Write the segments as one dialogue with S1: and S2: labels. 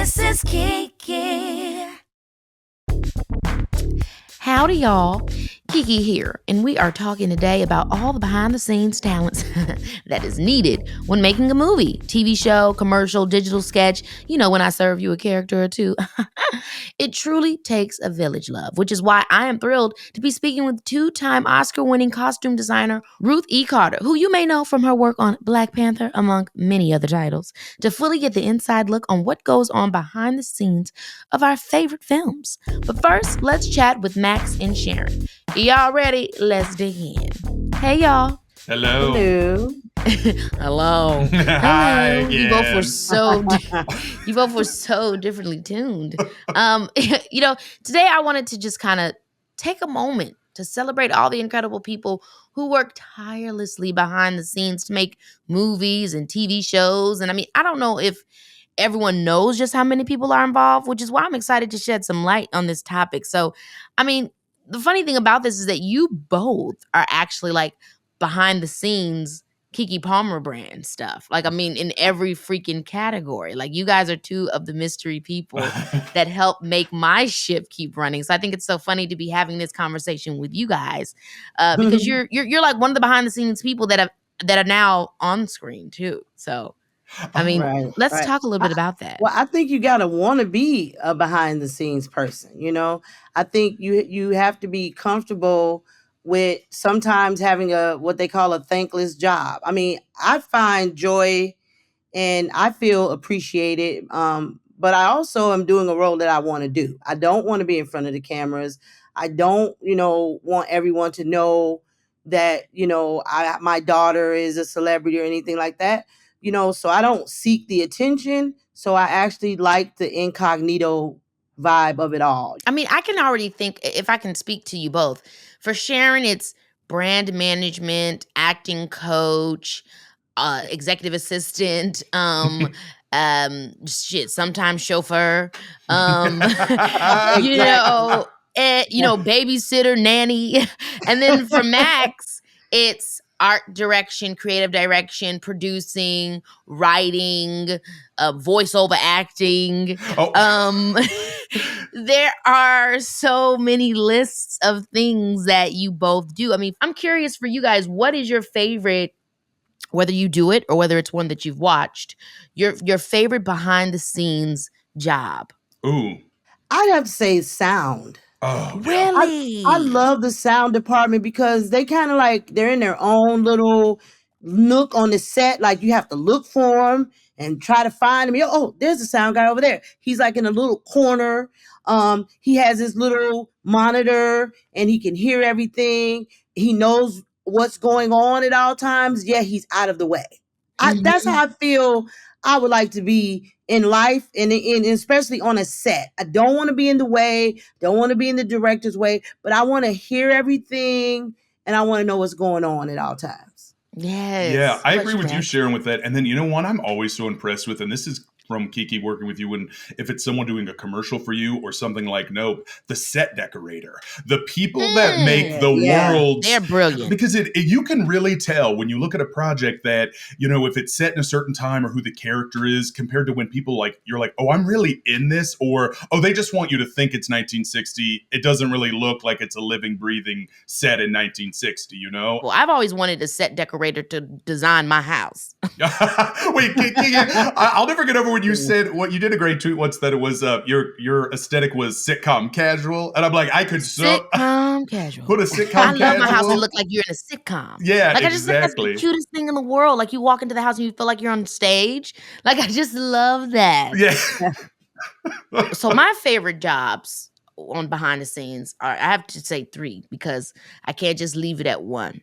S1: This is Keke. Howdy, y'all. Keke here, and we are talking today about all the behind-the-scenes talents that is needed when making a movie, TV show, commercial, digital sketch. You know, when I serve you a character or two. It truly takes a village, love, which is why I am thrilled to be speaking with two-time Oscar-winning costume designer Ruth E. Carter, who you may know from her work on Black Panther, among many other titles, to fully get the inside look on what goes on behind the scenes of our favorite films. But first, let's chat with Max and Sharon. Y'all ready? Let's dig in. Hey, y'all.
S2: Hello.
S3: Hello.
S1: Hello.
S2: Hi
S1: Hello.
S2: again.
S1: You both were so differently tuned. Today I wanted to just kind of take a moment to celebrate all the incredible people who work tirelessly behind the scenes to make movies and TV shows. And I mean, I don't know if everyone knows just how many people are involved, which is why I'm excited to shed some light on this topic. So, I mean, the funny thing about this is that you both are actually like behind the scenes Keke Palmer brand stuff. Like, I mean, in every freaking category. Like, you guys are two of the mystery people that help make my ship keep running. So I think it's so funny to be having this conversation with you guys because you're like one of the behind the scenes people that are now on screen too. So, I mean, let's talk a little bit about that.
S3: Well, I think you gotta want to be a behind the scenes person. I think you have to be comfortable with sometimes having a what they call a thankless job. I mean, I find joy and I feel appreciated. But I also am doing a role that I want to do. I don't want to be in front of the cameras. I don't, want everyone to know that, my daughter is a celebrity or anything like that. So I don't seek the attention. So I actually like the incognito vibe of it all.
S1: I mean, I can already think, if I can speak to you both. For Sharon, it's brand management, acting coach, executive assistant, sometimes chauffeur,
S3: Exactly.
S1: babysitter, nanny. And then for Max, it's art direction, creative direction, producing, writing, voiceover acting.
S2: Oh.
S1: There are so many lists of things that you both do. I mean, I'm curious for you guys, what is your favorite, whether you do it or whether it's one that you've watched, your favorite behind the scenes job?
S2: Ooh.
S3: I'd have to say sound.
S2: Oh, yeah.
S1: Really?
S3: I love the sound department because they kind of like they're in their own little nook on the set. Like you have to look for them and try to find him. Oh, there's the sound guy over there. He's like in a little corner. He has his little monitor and he can hear everything. He knows what's going on at all times. Yeah, he's out of the way. That's how I feel I would like to be in life and especially on a set. I don't want to be in the way, don't want to be in the director's way, but I want to hear everything and I want to know what's going on at all times.
S1: Yes.
S2: Yeah, I agree with you, Sharon, with that. And then, you know what I'm always so impressed with, and this is from Keke working with you, and if it's someone doing a commercial for you or something like Nope, the set decorator, the people that make the world,
S1: they're brilliant.
S2: Because you can really tell when you look at a project that, if it's set in a certain time or who the character is compared to when people you're like, oh, I'm really in this, or, oh, they just want you to think it's 1960. It doesn't really look like it's a living, breathing set in 1960,
S1: Well, I've always wanted a set decorator to design my house.
S2: Wait, I'll never get over when you said what you did a great tweet once that it was your aesthetic was sitcom casual, and I'm like, I could
S1: sitcom casual.
S2: Put a sitcom.
S1: I
S2: casual.
S1: love my house to look like you're in a sitcom.
S2: Yeah,
S1: I just think that's the cutest thing in the world. Like you walk into the house and you feel like you're on stage. Like I just love that.
S2: Yeah.
S1: So my favorite jobs on behind the scenes are, I have to say 3 because I can't just leave it at one.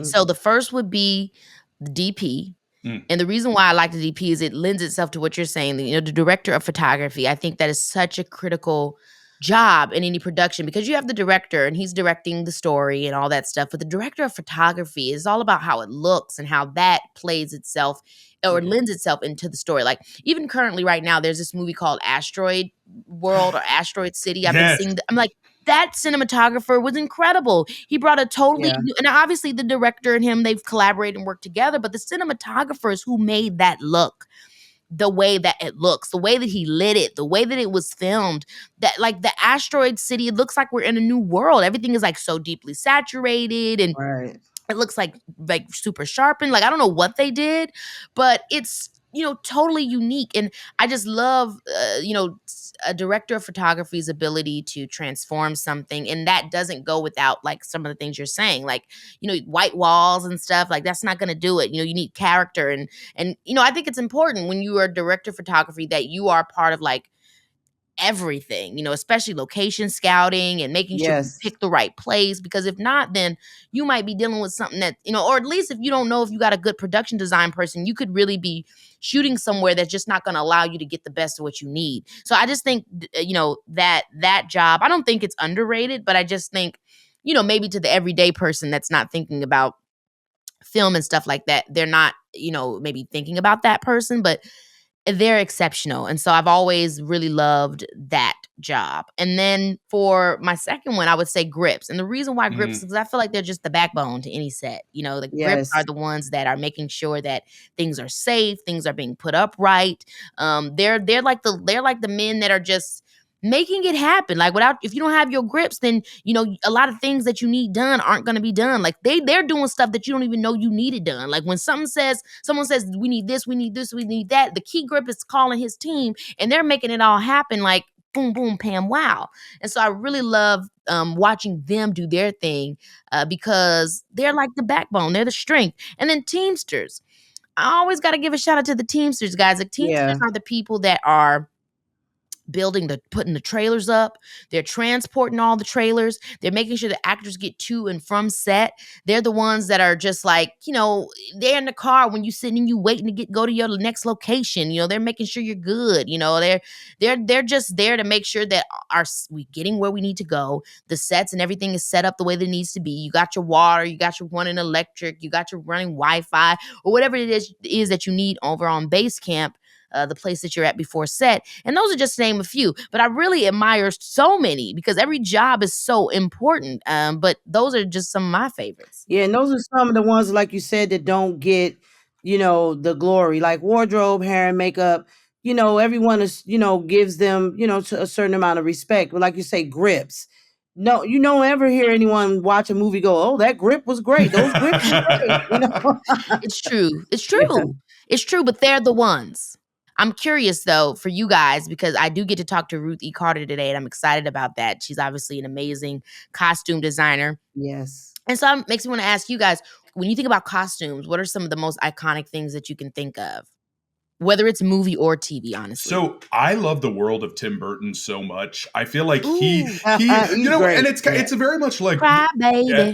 S1: So the first would be the DP. And the reason why I like the DP is it lends itself to what you're saying. The director of photography. I think that is such a critical job in any production because you have the director and he's directing the story and all that stuff. But the director of photography is all about how it looks and how that plays itself or lends itself into the story. Like even currently right now, there's this movie called Asteroid World or Asteroid City. I've been seeing. I'm like, that cinematographer was incredible. He brought a totally new, and obviously the director and him, they've collaborated and worked together, but the cinematographer is who made that look. the way that it looks, the way that he lit it, the way that it was filmed, that like the asteroid city, it looks like we're in a new world. Everything is like so deeply saturated and
S3: Right.
S1: it looks like super sharpened. Like I don't know what they did, but it's totally unique. And I just love a director of photography's ability to transform something, and that doesn't go without like some of the things you're saying, like white walls and stuff. Like that's not going to do it. You need character, and I think it's important when you are a director of photography that you are part of like everything, especially location scouting and making sure you
S3: Yes.
S1: pick the right place. Because if not, then you might be dealing with something that, or at least if you don't know if you got a good production design person, you could really be shooting somewhere that's just not going to allow you to get the best of what you need. So I just think, that job, I don't think it's underrated, but I just think, maybe to the everyday person that's not thinking about film and stuff like that, they're not, maybe thinking about that person, but they're exceptional. And so I've always really loved that job. And then for my second one, I would say grips. And the reason why grips is
S2: Mm.
S1: because I feel like they're just the backbone to any set. The grips are
S3: Yes.
S1: the ones that are making sure that things are safe, things are being put up right. They're like the men that are just making it happen. Like without, if you don't have your grips, then a lot of things that you need done aren't going to be done. Like they're doing stuff that you don't even know you needed done. Like when someone says we need this, we need this, we need that, the key grip is calling his team and they're making it all happen, like boom boom pam wow. And so I really love watching them do their thing, because they're like the backbone, they're the strength. And then teamsters, I always got to give a shout out to the teamsters, guys. Like teamsters
S3: Yeah.
S1: are the people that are putting the trailers up. They're transporting all the trailers. They're making sure the actors get to and from set. They're the ones that are just like, they're in the car when you sitting and you waiting to go to your next location. They're making sure you're good. They're just there to make sure that we getting where we need to go. The sets and everything is set up the way that it needs to be. You got your water, you got your running electric, you got your running Wi-Fi, or whatever it is that you need over on base camp, the place that you're at before set. And those are just to name a few. But I really admire so many because every job is so important. But those are just some of my favorites.
S3: Yeah, and those are some of the ones, like you said, that don't get, the glory. Like wardrobe, hair, and makeup. Everyone is, gives them, to a certain amount of respect. But like you say, grips. No, you don't ever hear anyone watch a movie go, "Oh, that grip was great. Those grips were great."
S1: It's true. It's
S3: Yeah.
S1: true. It's true, but they're the ones. I'm curious though for you guys because I do get to talk to Ruth E. Carter today and I'm excited about that. She's obviously an amazing costume designer.
S3: Yes.
S1: And so it makes me want to ask you guys, when you think about costumes, what are some of the most iconic things that you can think of? Whether it's movie or TV, honestly.
S2: So I love the world of Tim Burton so much. I feel like
S1: Ooh,
S3: He's great.
S2: and it's very much like
S1: cry
S2: yeah,
S1: baby.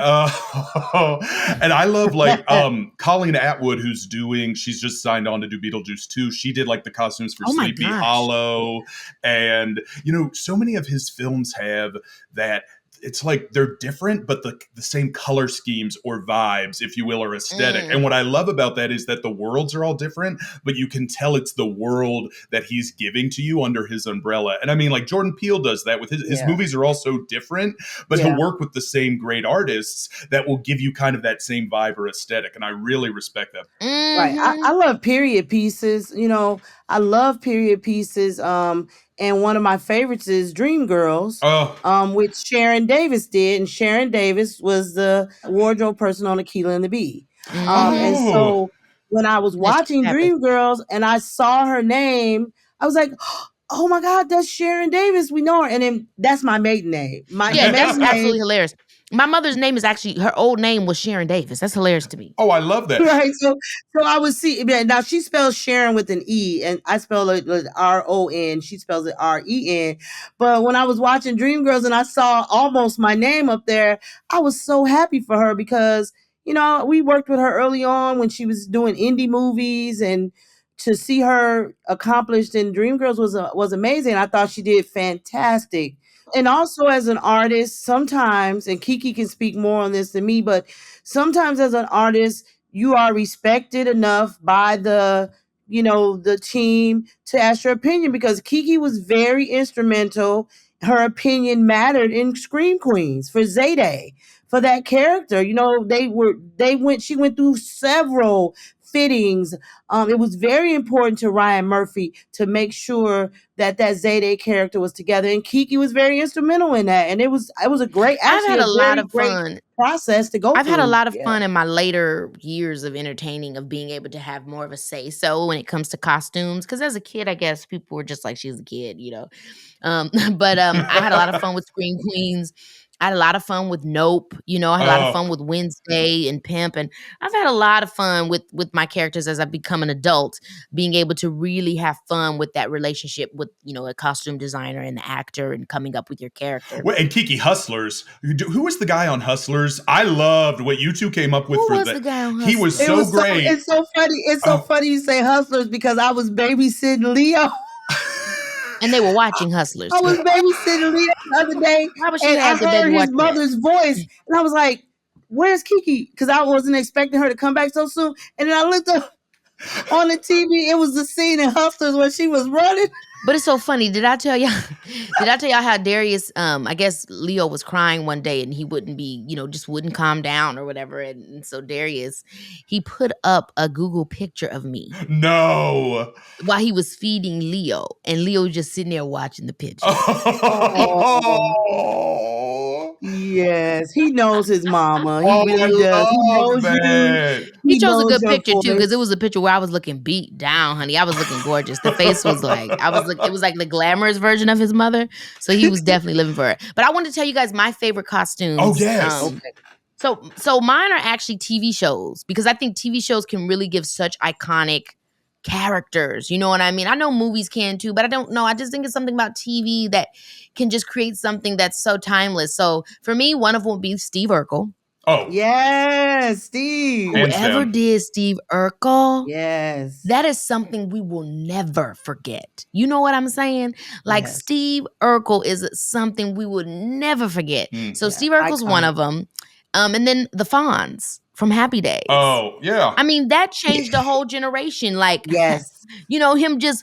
S2: and I love like Colleen Atwood, she's just signed on to do Beetlejuice 2. She did like the costumes for
S1: Oh my
S2: Sleepy
S1: gosh.
S2: Hollow, and so many of his films have that. It's like they're different, but the same color schemes or vibes, if you will, or aesthetic.
S1: Mm.
S2: And what I love about that is that the worlds are all different, but you can tell it's the world that he's giving to you under his umbrella. And I mean, like Jordan Peele does that with his
S3: Yeah.
S2: movies are all so different, but
S3: Yeah.
S2: he'll work with the same great artists that will give you kind of that same vibe or aesthetic. And I really respect that.
S3: Right.
S1: Mhm.
S3: I love period pieces. I love period pieces. And one of my favorites is Dreamgirls,
S2: Oh,
S3: which Sharon Davis did, and Sharon Davis was the wardrobe person on Aquila and the Bee. And
S1: Mhm.
S2: oh,
S3: so when I was
S1: Yeah, she's
S3: watching
S1: fabulous.
S3: Dreamgirls and I saw her name, I was like, "Oh my God, that's Sharon Davis. We know her." And then that's my maiden name. My
S1: Yeah, that's
S3: maiden name.
S1: absolutely hilarious. My mother's name is actually, her old name was Sharon Davis. That's hilarious to me.
S2: oh, I love that.
S3: Right. So I would see. Yeah, now she spells Sharon with an E, and I spell it like RON. She spells it REN. But when I was watching Dreamgirls and I saw almost my name up there, I was so happy for her because we worked with her early on when she was doing indie movies, and to see her accomplished in Dreamgirls was amazing. I thought she did fantastic. And also as an artist, sometimes, and Keke can speak more on this than me, but sometimes as an artist, you are respected enough by the team to ask your opinion because Keke was very instrumental. Her opinion mattered in Scream Queens for Zayday, for that character. She went through several fittings. It was very important to Ryan Murphy to make sure that Zayde character was together, and Keke was very instrumental in that. And it was a great,
S1: I've
S3: actually
S1: had
S3: a
S1: a lot
S3: very
S1: of
S3: great
S1: fun.
S3: process to go
S1: I've had a
S3: through.
S1: lot of
S3: Yeah.
S1: fun in my later years of entertaining of being able to have more of a say so when it comes to costumes. Because as a kid, I guess people were just like, she's a kid, you know. But I had a lot of fun with Scream Queens. I had a lot of fun with Nope. You know, I had a lot of
S2: Oh,
S1: fun with Wednesday and Pimp, and I've had a lot of fun with my characters as I've become an adult, being able to really have fun with that relationship with a costume designer and the actor and coming up with your character.
S2: and Kiki Hustlers. Who was the guy on Hustlers? I loved what you two came up with
S1: Who
S2: for
S1: was
S2: that.
S1: the guy on
S2: He was
S1: Hustlers?
S3: It
S2: so
S3: was so
S2: great.
S3: it's so funny. It's so
S2: Oh.
S3: funny you say Hustlers because I was babysitting Leo.
S1: And they were watching Hustlers.
S3: I was babysitting Leo the other day,
S1: Why would she
S3: and I
S1: have the baby
S3: heard his
S1: watching that?
S3: mother's voice, and I was like, "Where's Kiki?" Because I wasn't expecting her to come back so soon. And then I looked up on the TV. It was the scene in Hustlers where she was running.
S1: But it's so funny. Did I tell y'all? Did I tell y'all how Darius? I guess Leo was crying one day and he wouldn't be, just wouldn't calm down or whatever. And so Darius, he put up a Google picture of me
S2: No.
S1: while he was feeding Leo, and Leo was just sitting there watching the picture.
S2: Oh,
S3: Yes, he knows his mama. He
S2: oh,
S3: really
S2: I
S3: does. He
S2: love
S3: knows you.
S2: that.
S1: He
S3: He
S1: chose a
S3: knows
S1: good
S3: your
S1: picture too, because it
S3: voice.
S1: was a picture where I was looking beat down, honey. I was looking gorgeous. The face was like it was like the glamorous version of his mother. So he was definitely living for it. But I wanted to tell you guys my favorite costumes.
S2: Oh, yes.
S3: Okay.
S1: So mine are actually TV shows, because I think TV shows can really give such iconic characters. You know what I mean? I know movies can too, but I don't know. I just think it's something about TV that can just create something that's so timeless. So for me, one of them would be Steve Urkel.
S2: Oh,
S3: Yes, Steve.
S2: Hands
S1: Whoever
S2: down.
S1: did Steve Urkel,
S3: Yes.
S1: that is something we will never forget. You know what I'm saying? Like
S3: Yes.
S1: Steve Urkel is something we would never forget. So
S3: Yeah,
S1: Steve Urkel's one
S3: iconic.
S1: of them. And then the Fonz from Happy Days.
S2: Oh, yeah.
S1: I mean, that changed the whole generation. Like,
S3: Yes.
S1: him just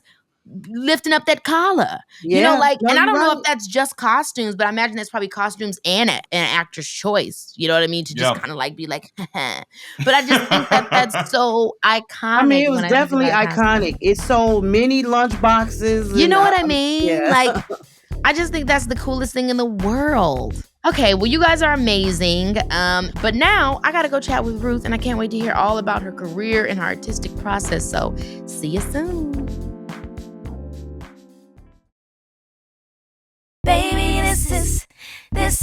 S1: lifting up that collar.
S3: Yeah.
S1: Like,
S3: No,
S1: and I
S3: you're
S1: don't know
S3: right.
S1: if that's just costumes, but I imagine that's probably costumes and an actor's choice. You know what I mean? To just
S2: Yeah.
S1: kind of like be like, but I just think that that's so iconic.
S3: I mean, it was
S1: when I think
S3: definitely
S1: about
S3: iconic.
S1: costumes.
S3: It sold many lunch boxes.
S1: You
S3: and
S1: know what I mean?
S3: yeah.
S1: Like, I just think that's the coolest thing in the world. Okay, well, you guys are amazing. But now I gotta go chat with Ruth, and I can't wait to hear all about her career and her artistic process. So see you soon. Baby, this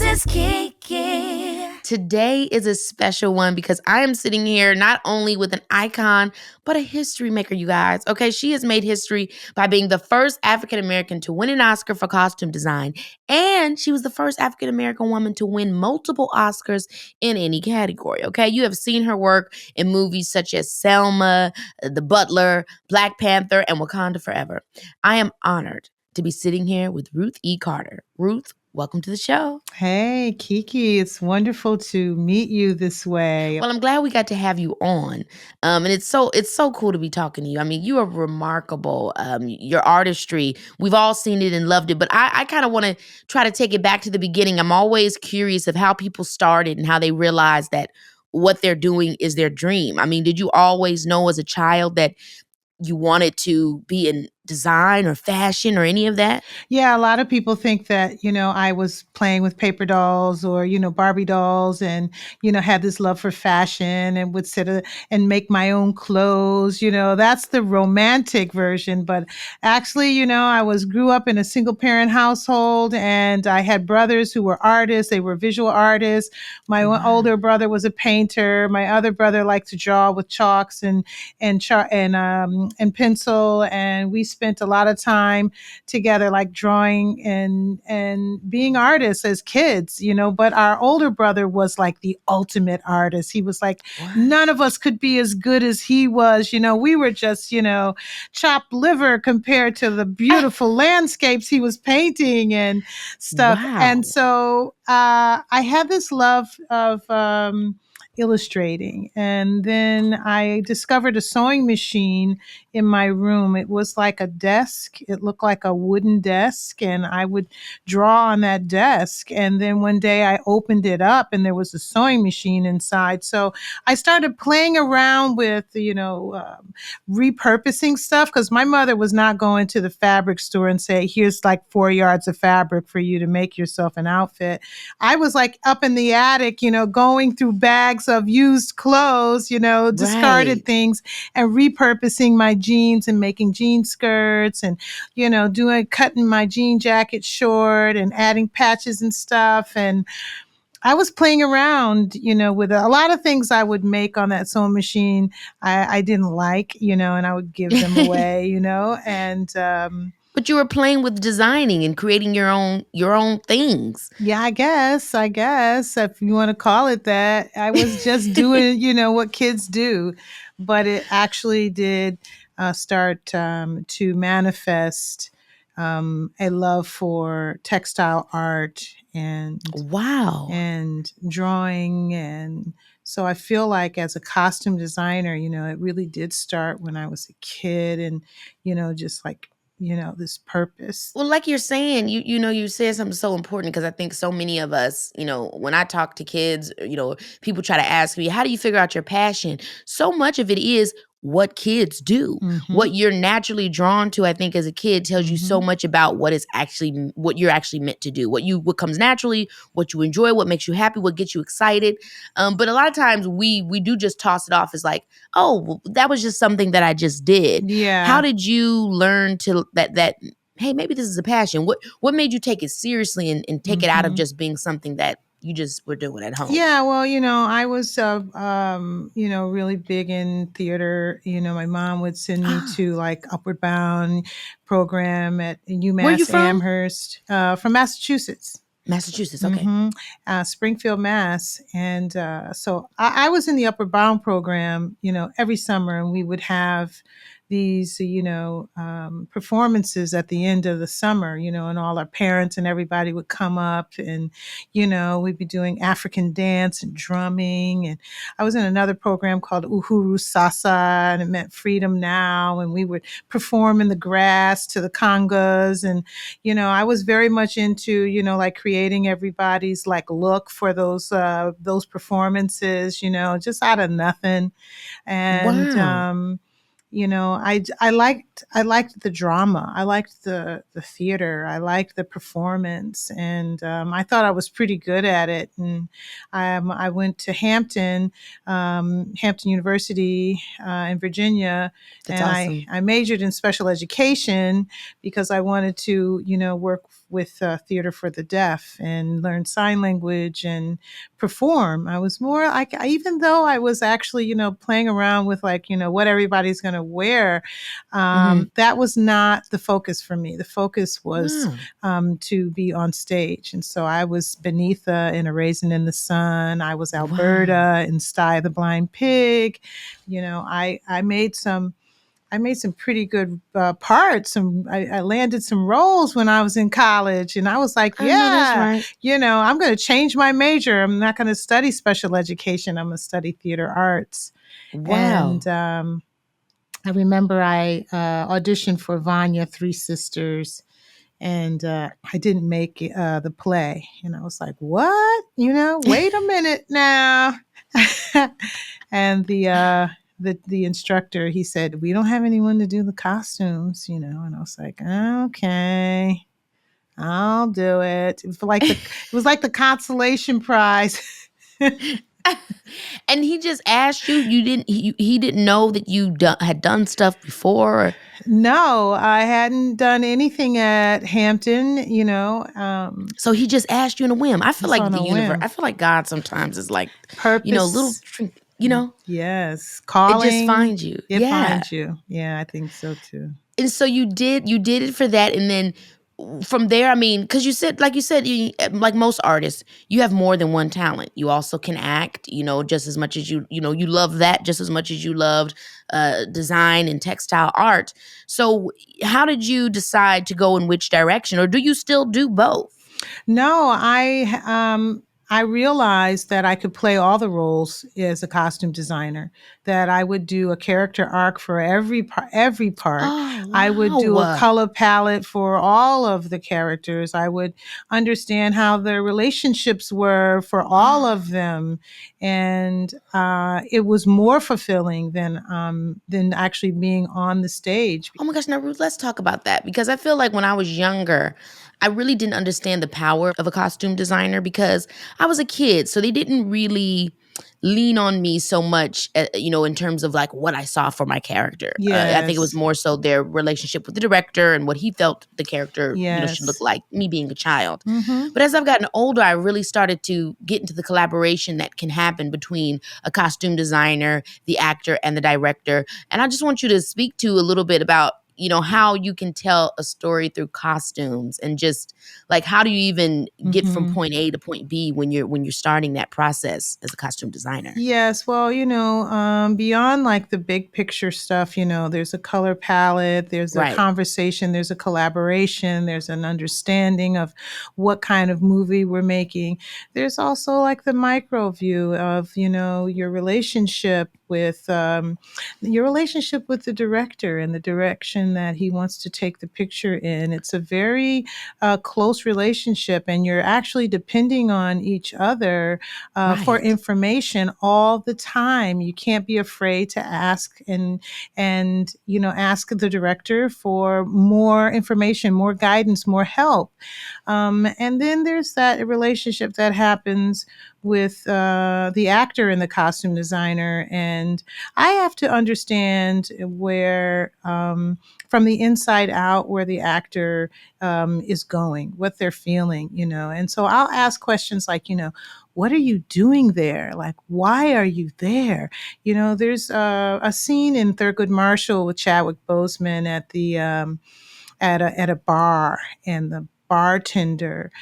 S1: is Keke. Today is a special one because I am sitting here not only with an icon, but a history maker, you guys. Okay, she has made history by being the first African-American to win an Oscar for costume design. And she was the first African-American woman to win multiple Oscars in any category. Okay, you have seen her work in movies such as Selma, The Butler, Black Panther, and Wakanda Forever. I am honored to be sitting here with Ruth E. Carter. Ruth, welcome to the show.
S4: Hey, Keke, it's wonderful to meet you this way.
S1: Well, I'm glad we got to have you on. And it's so cool to be talking to you. I mean, you are remarkable. Your artistry, we've all seen it and loved it. But I kind of want to try to take it back to the beginning. I'm always curious of how people started and how they realized that what they're doing is their dream. I mean, did you always know as a child that you wanted to be in design or fashion or any of that?
S4: Yeah, a lot of people think that, I was playing with paper dolls or, Barbie dolls and, had this love for fashion and would and make my own clothes. That's the romantic version. But actually, I grew up in a single parent household and I had brothers who were artists. They were visual artists. My older brother was a painter. My other brother liked to draw with chalks and pencil, and we spent a lot of time together, like drawing and being artists as kids, but our older brother was like the ultimate artist. He was like, none of us could be as good as he was. We were just, chopped liver compared to the beautiful landscapes he was painting and stuff.
S1: Wow.
S4: And so I had this love of illustrating. And then I discovered a sewing machine in my room. It was like a desk. It looked like a wooden desk, and I would draw on that desk. And then one day I opened it up and there was a sewing machine inside. So I started playing around with, repurposing stuff, because my mother was not going to the fabric store and say, here's like 4 yards of fabric for you to make yourself an outfit. I was like up in the attic, going through bags of used clothes, discarded
S1: Right.
S4: things, and repurposing my jeans and making jean skirts, and, cutting my jean jacket short and adding patches and stuff. And I was playing around, with a lot of things I would make on that sewing machine. I didn't like, and I would give them away, and
S1: But you were playing with designing and creating your own things.
S4: yeah, I guess if you want to call it that, I was just doing, what kids do, but it actually did start to manifest a love for textile art
S1: Wow.
S4: and drawing. And so I feel like as a costume designer, it really did start when I was a kid, and, just like, this purpose.
S1: Well, like you're saying, you said something so important, because I think so many of us, when I talk to kids, people try to ask me, how do you figure out your passion? So much of it is what kids do.
S4: Mm-hmm.
S1: What you're naturally drawn to, I think, as a kid tells you so
S4: Mhm.
S1: much about what you're actually meant to do. What comes naturally, what you enjoy, what makes you happy, what gets you excited. But a lot of times we do just toss it off as like, oh, well, that was just something that I just did. How
S4: Yeah.
S1: did you learn to that hey, maybe this is a passion? What made you take it seriously and take it out of
S4: Mhm.
S1: just being something that you just were doing at home?
S4: Yeah, well, I was, really big in theater. My mom would send me
S1: Ah,
S4: to like Upward Bound program at
S1: where are you
S4: UMass
S1: from?
S4: Amherst, from Massachusetts.
S1: Massachusetts. Okay.
S4: Mm-hmm. Springfield, Mass. And so I was in the Upper Bound program, every summer, and we would have these, performances at the end of the summer, and all our parents and everybody would come up, and, we'd be doing African dance and drumming. And I was in another program called Uhuru Sasa, and it meant freedom now. And we would perform in the grass to the congas. And I was very much into, like creating everybody's like look for those performances, just out of nothing. And
S1: Wow.
S4: I liked the drama. I liked the theater. I liked the performance, and I thought I was pretty good at it. And I went to Hampton University in Virginia,
S1: That's
S4: and I
S1: awesome.
S4: I majored in special education because I wanted to work with theater for the deaf and learn sign language and perform. I was more like, even though I was actually, playing around with like, what everybody's going to wear,
S1: Hmm.
S4: that was not the focus for me. The focus was
S1: Wow.
S4: to be on stage. And so I was Beneatha in A Raisin in the Sun. I was
S1: Wow.
S4: Alberta in Sty the Blind Pig. I made some pretty good parts. I landed some roles when I was in college, and I was like,
S1: I know that's
S4: yeah,
S1: right.
S4: I'm going to change my major. I'm not going to study special education. I'm going to study theater arts. And
S1: Wow.
S4: I remember I auditioned for Vanya Three Sisters, and I didn't make the play. And I was like, what? Wait a minute now. And the instructor, he said, we don't have anyone to do the costumes, and I was like, okay, I'll do it. It was like the consolation prize.
S1: And he just asked you. He didn't know that you had done stuff before.
S4: No, I hadn't done anything at Hampton,
S1: So he just asked you in a whim. I feel
S4: just
S1: like
S4: on
S1: the
S4: a
S1: universe.
S4: whim.
S1: I feel like God sometimes is like, little
S4: Purpose.
S1: trick.
S4: Yes.
S1: It just
S4: Calling.
S1: finds you.
S4: It
S1: Yeah.
S4: finds you. Yeah, I think so too.
S1: And so you did it for that, and then from there, I mean, because you said, like most artists, you have more than one talent. You also can act, just as much as you love that just as much as you loved design and textile art. So how did you decide to go in which direction, or do you still do both?
S4: No, I realized that I could play all the roles as a costume designer, that I would do a character arc for every part.
S1: Oh,
S4: I would do a
S1: wow.
S4: color palette for all of the characters. I would understand how their relationships were for all of them. And it was more fulfilling than actually being on the stage.
S1: Oh my gosh, now Ruth, let's talk about that because I feel like when I was younger, I really didn't understand the power of a costume designer because I was a kid, so they didn't really lean on me so much, in terms of like what I saw for my character. I think it was
S4: Yes.
S1: more so their relationship with the director and what he felt the character, should look
S4: Yes.
S1: like. Me being a child,
S4: Mm-hmm.
S1: but as I've gotten older, I really started to get into the collaboration that can happen between a costume designer, the actor, and the director. And I just want you to speak to a little bit about, how you can tell a story through costumes and just like how do you even get from
S4: Mm-hmm.
S1: point A to point B when you're starting that process as a costume designer?
S4: Yes, well, beyond like the big picture stuff, there's a color palette, there's a
S1: Right.
S4: conversation, there's a collaboration, there's an understanding of what kind of movie we're making. There's also like the micro view of, your relationship with the director and the direction that he wants to take the picture in. It's a very close relationship, and you're actually depending on each other for
S1: Right.
S4: information all the time. You can't be afraid to ask and ask the director for more information, more guidance, more help. And then there's that relationship that happens with the actor and the costume designer, and I have to understand where, from the inside out, where the actor is going, what they're feeling, And so I'll ask questions like, what are you doing there? Like, why are you there? There's a scene in Thurgood Marshall with Chadwick Boseman at a bar, and the bartender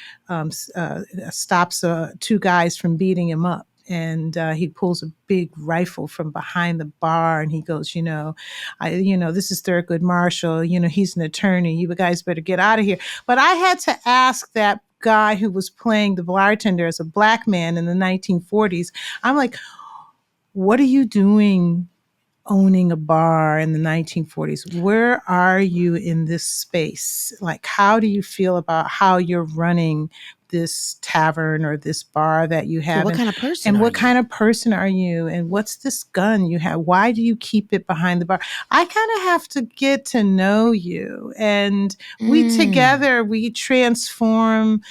S4: stops two guys from beating him up. And he pulls a big rifle from behind the bar, and he goes, this is Thurgood Marshall. He's an attorney. You guys better get out of here. But I had to ask that guy who was playing the bartender as a black man in the 1940s. I'm like, what are you doing owning a bar in the 1940s? Where are you in this space? Like, how do you feel about how you're running this tavern or this bar that you
S1: Yeah,
S4: have?
S1: what kind of person
S4: And
S1: are
S4: what
S1: you?
S4: kind of person are you? And what's this gun you have? Why do you keep it behind the bar? I kind of have to get to know you. And
S1: Mm.
S4: we transform,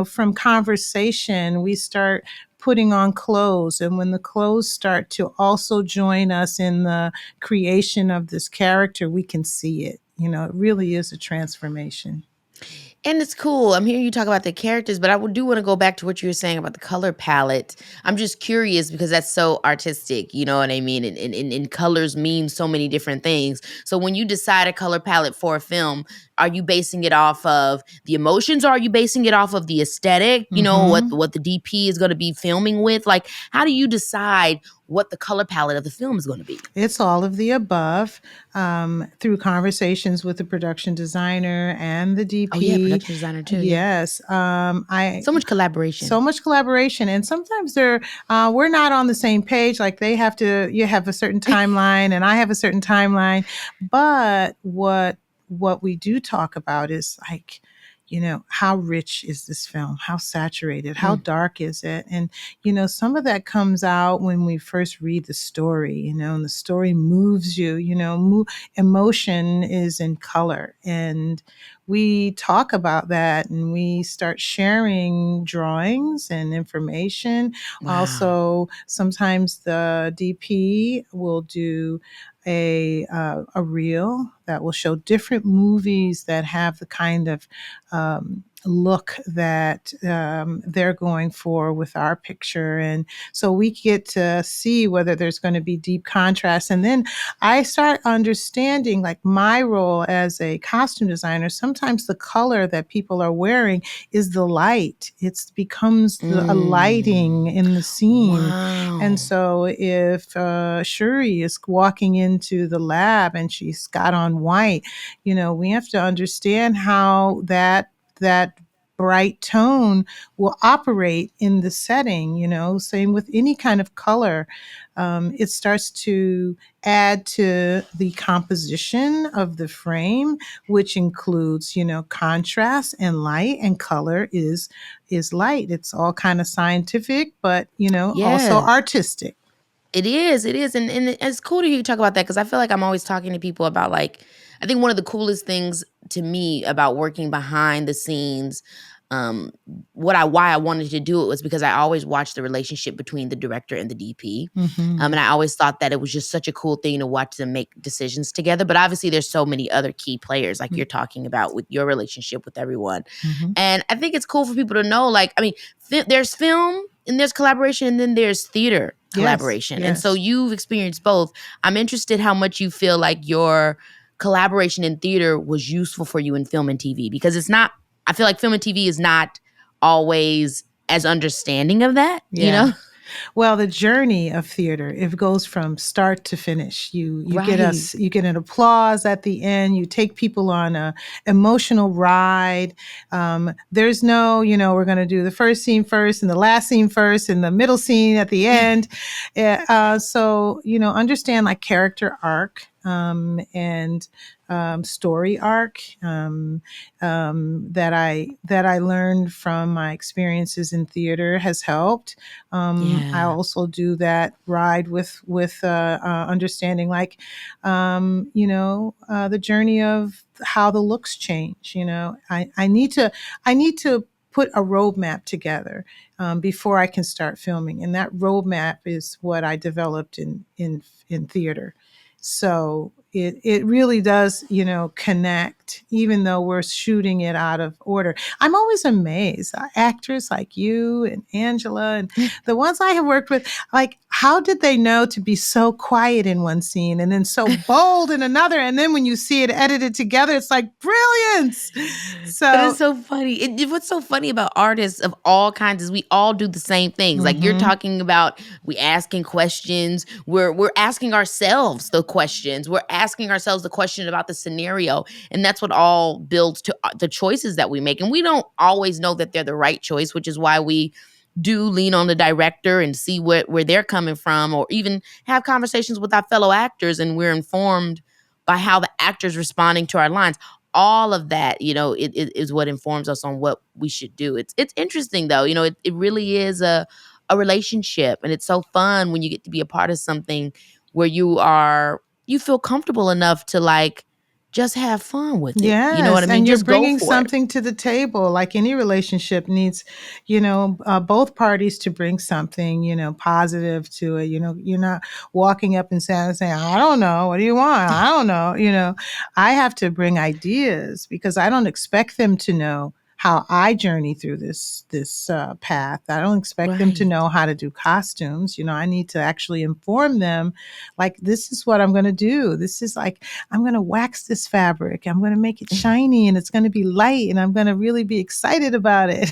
S4: from conversation, we start putting on clothes. And when the clothes start to also join us in the creation of this character, we can see it. It really is a transformation.
S1: And it's cool. I'm hearing you talk about the characters, but do want to go back to what you were saying about the color palette. I'm just curious because that's so artistic, you know what I mean? And colors mean so many different things. So when you decide a color palette for a film, are you basing it off of the emotions or are you basing it off of the aesthetic?
S4: Mm-hmm.
S1: What the DP is going to be filming with? Like, how do you decide what the color palette of the film is going to be?
S4: It's all of the above, through conversations with the production designer and the
S1: Oh yeah,
S4: DP.
S1: production designer too. Yeah,
S4: Yes,
S1: so much collaboration.
S4: so much collaboration, and sometimes we're not on the same page. Like, you have a certain timeline and I have a certain timeline, but what we do talk about is like, how rich is this film, how saturated, how
S1: Mm.
S4: dark is it? And some of that comes out when we first read the story, and the story moves you. Emotion is in color, and we talk about that, and we start sharing drawings and information.
S1: Wow.
S4: Also, sometimes the DP will do a reel that will show different movies that have the kind of look that they're going for with our picture. And so we get to see whether there's going to be deep contrast. And then I start understanding, like, my role as a costume designer. Sometimes the color that people are wearing is the light. It becomes a lighting
S1: Mm.
S4: in the scene. And
S1: Wow.
S4: so if Shuri is walking into the lab and she's got on white, we have to understand how that bright tone will operate in the setting. Same with any kind of color. It starts to add to the composition of the frame, which includes, contrast and light, and color is light. It's all kind of scientific, but also
S1: Yeah.
S4: artistic.
S1: It is. It is. And it's cool to hear you talk about that because I feel like I'm always talking to people about like, I think one of the coolest things to me about working behind the scenes, um, why I wanted to do it was because I always watched the relationship between the director and the DP.
S4: Mm-hmm.
S1: And I always thought that it was just such a cool thing to watch them make decisions together. But obviously, there's so many other key players, like you're talking about with your relationship with everyone.
S4: Mm-hmm.
S1: And I think it's cool for people to know, like, I mean, there's film and there's collaboration, and then there's theater collaboration. And so
S4: Yes.
S1: you've experienced both. I'm interested how much you feel like your collaboration in theater was useful for you in film and TV, because it's not, I feel like film and TV is not always as understanding of that,
S4: Yeah. Well, the journey of theater, it goes from start to finish. You
S1: Right.
S4: you get an applause at the end. You take people on a emotional ride. There's no, we're going to do the first scene first and the last scene first and the middle scene at the end. So understand like character arc, and story arc, that I learned from my experiences in theater has helped. I
S1: Yeah.
S4: also do that ride with understanding, like, the journey of how the looks change. I need to put a roadmap together, before I can start filming, and that roadmap is what I developed in theater. So it really does, connect, even though we're shooting it out of order. I'm always amazed. Actors like you and Angela and the ones I have worked with, like, how did they know to be so quiet in one scene and then so bold in another? And then when you see it edited together, it's like brilliance.
S1: But it's
S4: So,
S1: so funny. What's so funny about artists of all kinds is we all do the same things. Like you're
S4: mhm.
S1: talking about, we asking questions. We're asking ourselves the questions. We're asking ourselves the question about the scenario, and that's what all builds to the choices that we make. And we don't always know that they're the right choice, which is why we do lean on the director and see where they're coming from, or even have conversations with our fellow actors, and we're informed by how the actor's responding to our lines. All of that, it is what informs us on what we should do. It's interesting though, it really is a relationship, and it's so fun when you get to be a part of something where you feel comfortable enough to like just have fun with it. You know what
S4: Yes,
S1: I mean?
S4: and you're
S1: Just go
S4: bringing
S1: for it.
S4: something to the table. Like any relationship needs, both parties to bring something, positive to it. You're not walking up and saying, "I don't know, what do you want? I don't know." I have to bring ideas because I don't expect them to know how I journey through this path. I don't expect them to
S1: Right.
S4: know how to do costumes. I need to actually inform them, like, this is what I'm going to do. This is like, I'm going to wax this fabric. I'm going to make it shiny and it's going to be light and I'm going to really be excited about it.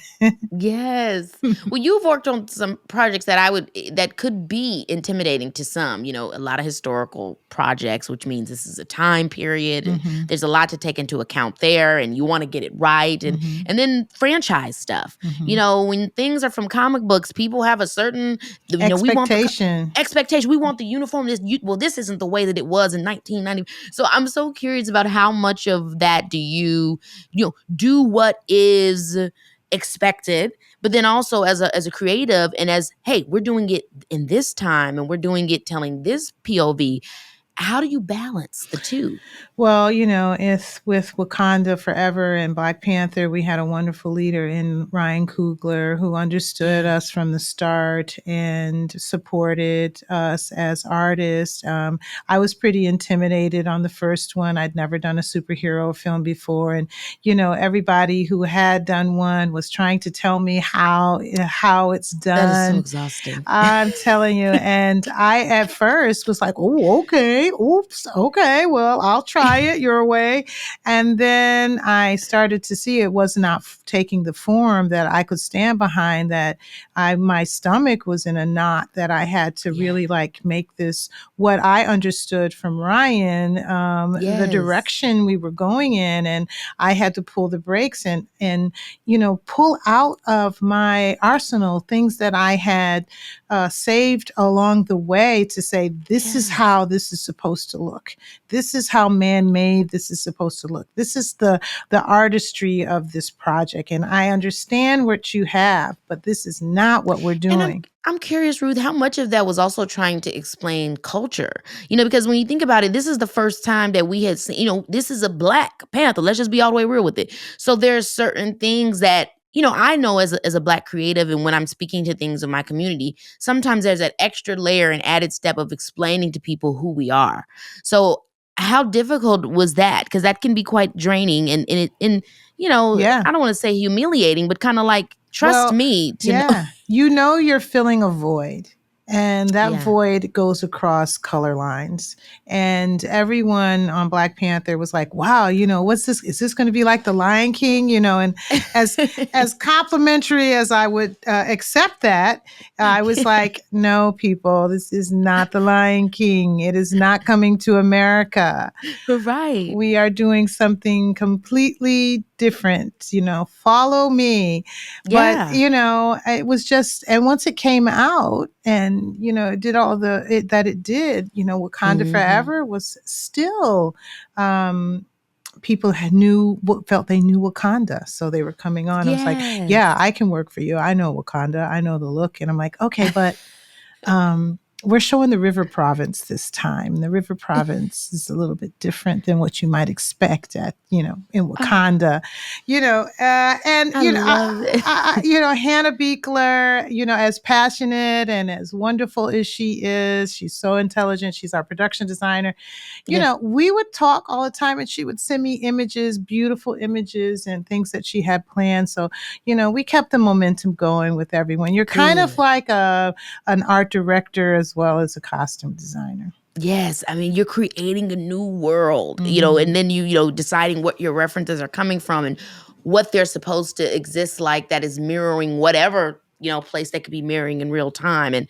S1: Yes. Well, you've worked on some projects that could be intimidating to some, a lot of historical projects, which means this is a time period and
S4: Mhm,
S1: there's a lot to take into account there, and you want to get it right. And
S4: mhm,
S1: and then franchise stuff.
S4: mhm.
S1: When things are from comic books, people have a certain, we want the
S4: Expectation.
S1: expectation. We want the uniform. This isn't the way that it was in 1990. So I'm so curious about how much of that do you do what is expected, but then also as a creative, and as, hey, we're doing it in this time and we're doing it telling this POV. How do you balance the two?
S4: Well, it's with Wakanda Forever and Black Panther, we had a wonderful leader in Ryan Coogler who understood
S1: Yeah.
S4: us from the start and supported us as artists. I was pretty intimidated on the first one. I'd never done a superhero film before, and everybody who had done one was trying to tell me how it's
S1: That is so
S4: done.
S1: exhausting.
S4: I'm telling you. And I, at first, was like, oh, okay. really? Oops. Okay. Well, I'll try it your way. And then I started to see it was not taking the form that I could stand behind, that my stomach was in a knot, that I had to
S1: Yeah.
S4: really like make this what I understood from Ryan, the
S1: Yes.
S4: direction we were going in. And I had to pull the brakes and, pull out of my arsenal things that I had saved along the way to say, this is
S1: Yeah.
S4: how this is supposed to look. This is how man-made this is supposed to look. This is the artistry of this project. And I understand what you have, but this is not what we're
S1: And
S4: doing.
S1: I'm curious, Ruth, how much of that was also trying to explain culture? Because when you think about it, this is the first time that we had seen, this is a Black Panther. Let's just be all the way real with it. So there's certain things that, I know as a Black creative, and when I'm speaking to things in my community, sometimes there's that extra layer and added step of explaining to people who we are. So how difficult was that? Because that can be quite draining and
S4: Yeah.
S1: I don't want to say humiliating, but kind of like, trust
S4: Well,
S1: me to know.
S4: yeah, you're filling a void. And that
S1: Yeah.
S4: void goes across color lines. And everyone on Black Panther was like, wow, what's this? Is this going to be like the Lion King? And as complimentary as I would accept that, I was like, no, people, this is not the Lion King. It is not coming to America.
S1: Right.
S4: We are doing something completely different, follow me. But,
S1: Yeah.
S4: it was just, and once it came out and, it did all that it did, Wakanda
S1: Mhm.
S4: Forever was still, people felt they knew Wakanda. So they were coming on. I was like,
S1: Yes.
S4: yeah, I can work for you. I know Wakanda. I know the look. And I'm like, okay, but we're showing the river province this time. The river province is a little bit different than what you might expect in
S1: Oh,
S4: Wakanda, and
S1: I love it.
S4: Hannah Beekler, as passionate and as wonderful as she is, she's so intelligent. She's our production designer.
S1: Yeah.
S4: We would talk all the time, and she would send me images, beautiful images, and things that she had planned. So, we kept the momentum going with everyone. You're kind of
S1: Good.
S4: like an art director as well as a costume designer.
S1: Yes, I mean, you're creating a new world,
S4: Mhm.
S1: and then deciding what your references are coming from and what they're supposed to exist like that is mirroring whatever, place they could be mirroring in real time. And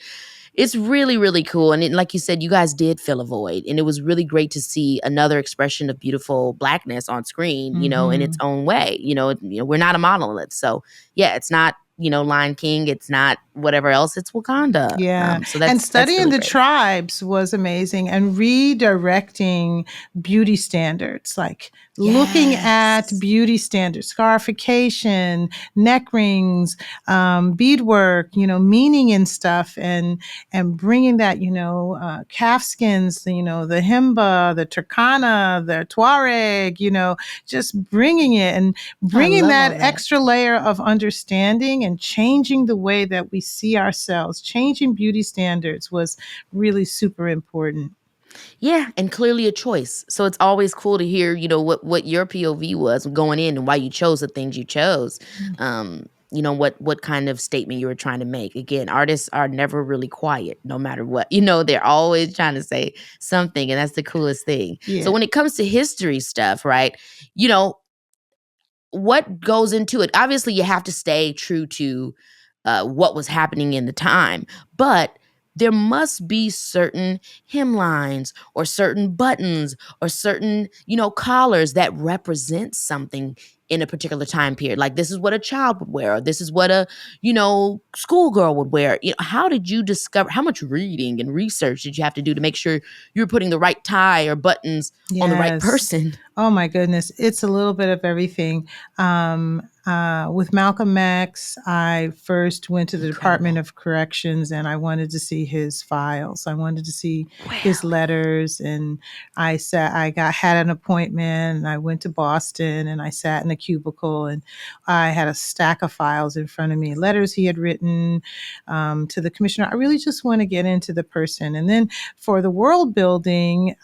S1: it's really, really cool. And like you said, you guys did fill a void. And it was really great to see another expression of beautiful Blackness on screen, in its
S4: Mhm.
S1: own way. We're not a monolith. So, yeah, it's not, Lion King. It's not whatever else. It's Wakanda.
S4: Yeah.
S1: So
S4: And
S1: that's
S4: studying
S1: really
S4: the
S1: great.
S4: tribes was amazing, and redirecting beauty standards, like looking at
S1: Yes.
S4: beauty standards, scarification, neck rings, beadwork, meaning in stuff, and bringing that, calf skins, the Himba, the Turkana, the Tuareg, just bringing it and
S1: I
S4: bringing
S1: love
S4: that
S1: all that.
S4: extra layer of understanding and changing the way that we see ourselves, changing beauty standards was really super important.
S1: Yeah, and clearly a choice. So it's always cool to hear, what your POV was going in and why you chose the things you chose. What kind of statement you were trying to make. Again, artists are never really quiet, no matter what. They're always trying to say something, and that's the coolest thing. So
S4: Yeah.
S1: when it comes to history stuff, right? You know, what goes into it? Obviously, you have to stay true to what was happening in the time, but there must be certain hemlines or certain buttons or certain, collars that represent something in a particular time period. Like this is what a child would wear, or this is what a, schoolgirl would wear. How did you discover, how much reading and research did you have to do to make sure you were putting the right tie or buttons on the right
S4: Yes.
S1: person?
S4: Oh my goodness. It's a little bit of everything. With Malcolm X, I first went to the Department
S1: Incredible.
S4: of Corrections, and I wanted to see his files. I wanted to see his
S1: Really?
S4: letters, and had an appointment, and I went to Boston, and I sat in a cubicle, and I had a stack of files in front of me, letters he had written to the commissioner. I really just want to get into the person. And then for the world building,